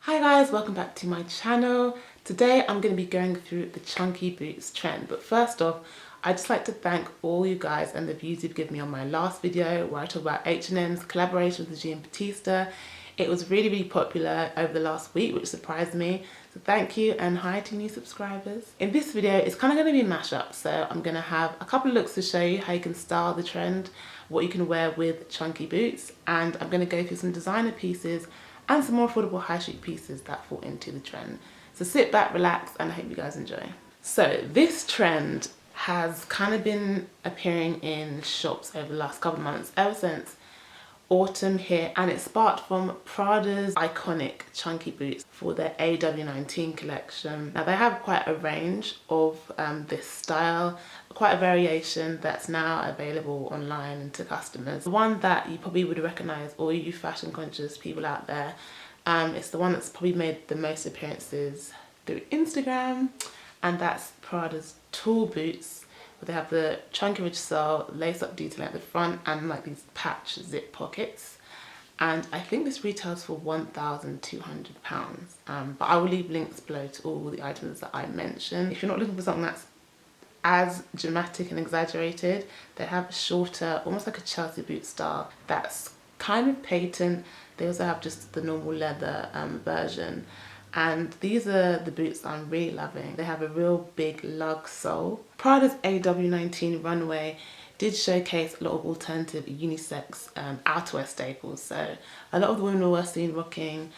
Hi guys, welcome back to my channel. Today I'm going to be going through the chunky boots trend, but first off I'd just like to thank all you guys and the views you've given me on my last video where I talk about H&M's collaboration with Jean Batista. It was really popular over the last week, which surprised me, so thank you, and hi to new subscribers. In this video it's kind of going to be a mashup, so I'm going to have a couple of looks to show you how you can style the trend, what you can wear with chunky boots, and I'm going to go through some designer pieces and some more affordable high street pieces that fall into the trend. So sit back, relax, and I hope you guys enjoy. So this trend has kind of been appearing in shops over the last couple of months, ever since autumn hit, and it sparked from Prada's iconic chunky boots for their AW19 collection. Now they have quite a range of this style, quite a variation that's now available online and to customers. The one that you probably would recognize, all you fashion conscious people out there, it's the one that's probably made the most appearances through Instagram, and that's Prada's tall boots. They have the chunky ridge sole, lace up detailing at the front, and like these patch zip pockets. And I think this retails for £1,200. But I will leave links below to all the items that I mentioned. If you're not looking for something that's as dramatic and exaggerated, they have a shorter, almost like a Chelsea boot style that's kind of patent. They also have just the normal leather version. And these are the boots I'm really loving. They have a real big lug sole. Prada's AW19 runway did showcase a lot of alternative unisex outerwear staples. So a lot of the women were seen rocking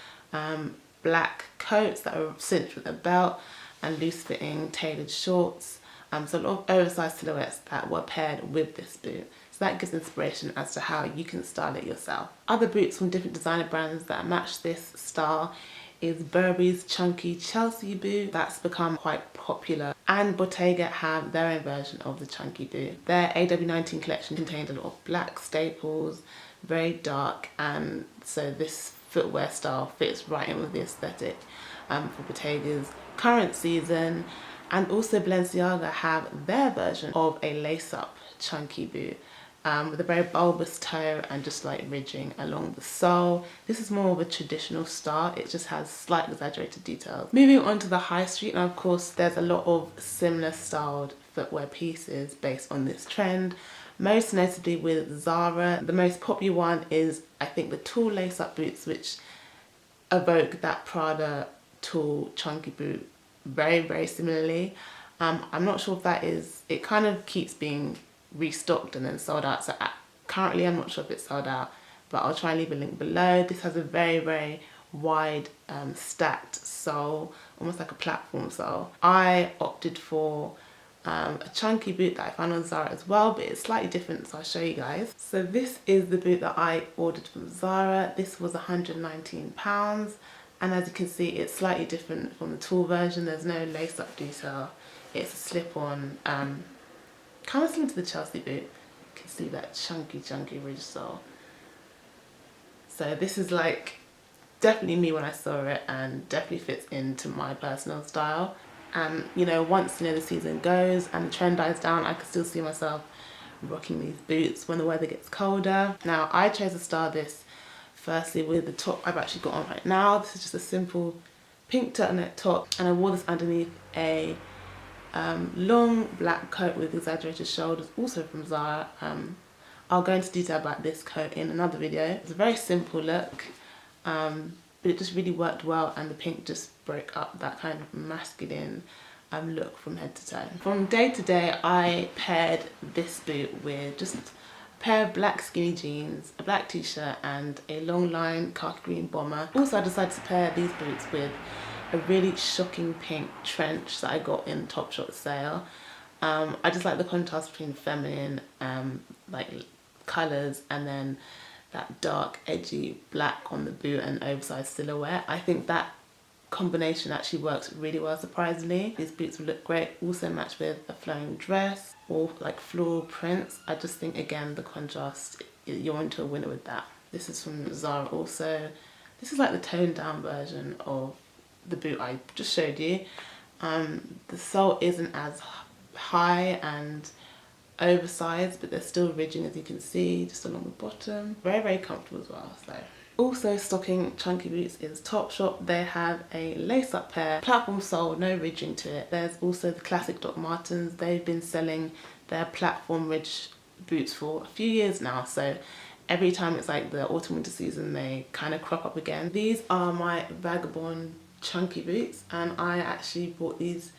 black coats that are cinched with a belt and loose fitting tailored shorts. So a lot of oversized silhouettes that were paired with this boot. So that gives inspiration as to how you can style it yourself. Other boots from different designer brands that match this style is Burberry's chunky Chelsea boot. That's become quite popular, and Bottega have their own version of the chunky boot. Their AW19 collection contained a lot of black staples, very dark, and so this footwear style fits right in with the aesthetic for Bottega's current season. And also Balenciaga have their version of a lace-up chunky boot with a very bulbous toe and just like ridging along the sole. This is more of a traditional style, it just has slightly exaggerated details. Moving on to the high street, and of course there's a lot of similar styled footwear pieces based on this trend, most notably with Zara. The most popular one is, I think, the tall lace-up boots, which evoke that Prada tall chunky boot very similarly. I'm not sure if that is, it kind of keeps being restocked and then sold out, so currently I'm not sure if it's sold out, but I'll try and leave a link below. This has a very wide stacked sole, almost like a platform sole. I opted for a chunky boot that I found on Zara as well, but it's slightly different, so I'll show you guys. So this is the boot that I ordered from Zara. This was £119, and as you can see it's slightly different from the tall version. There's no lace-up detail, it's a slip-on, kind of similar to the Chelsea boot. You can see that chunky ridge sole. So this is like definitely me when I saw it, and definitely fits into my personal style. You know, once the season goes and the trend dies down, I can still see myself rocking these boots when the weather gets colder. Now I chose to style this firstly with the top I've actually got on right now. This is just a simple pink turtleneck top, and I wore this underneath a long black coat with exaggerated shoulders, also from Zara. I'll go into detail about this coat in another video. It's a very simple look, but it just really worked well, and the pink just broke up that kind of masculine look from head to toe. From day to day, I paired this boot with just a pair of black skinny jeans, a black t-shirt, and a long line khaki green bomber. Also, I decided to pair these boots with a really shocking pink trench that I got in Topshop sale. I just like the contrast between feminine like colours and then that dark edgy black on the boot and oversized silhouette. I think that combination actually works really well, surprisingly. These boots will look great, also match with a flowing dress or like floral prints. I just think, again, the contrast, you're into a winner with that. This is from Zara also. This is like the toned down version of the boot I just showed you. The sole isn't as high and oversized, but they're still ridging, as you can see, just along the bottom. Very comfortable as well. So Also stocking chunky boots is Topshop. They have a lace-up pair, platform sole, no ridging to it. There's also the classic Doc Martens. They've been selling their platform ridge boots for a few years now, so every time it's like the autumn winter season they kind of crop up again. These are my Vagabond chunky boots, and I actually bought these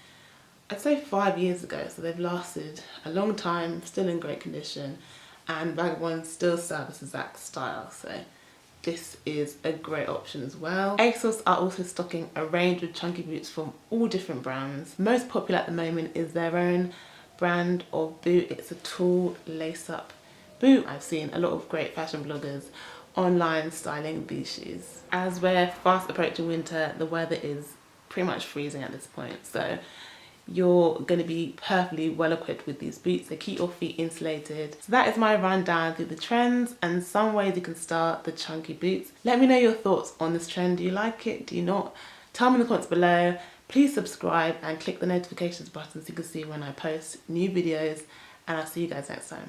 I'd say 5 years ago, so they've lasted a long time, still in great condition, and Vagabond still serves the exact style, so this is a great option as well. ASOS are also stocking a range of chunky boots from all different brands. Most popular at the moment is their own brand of boot. It's a tall lace-up boot. I've seen a lot of great fashion bloggers online styling these shoes. As we're fast approaching winter, the weather is pretty much freezing at this point, so you're going to be perfectly well equipped with these boots. They keep your feet insulated. So that is my rundown through the trends and some ways you can start the chunky boots. Let me know your thoughts on this trend. Do you like it? Do you not? Tell me in the comments below. Please subscribe and click the notifications button so you can see when I post new videos, and I'll see you guys next time.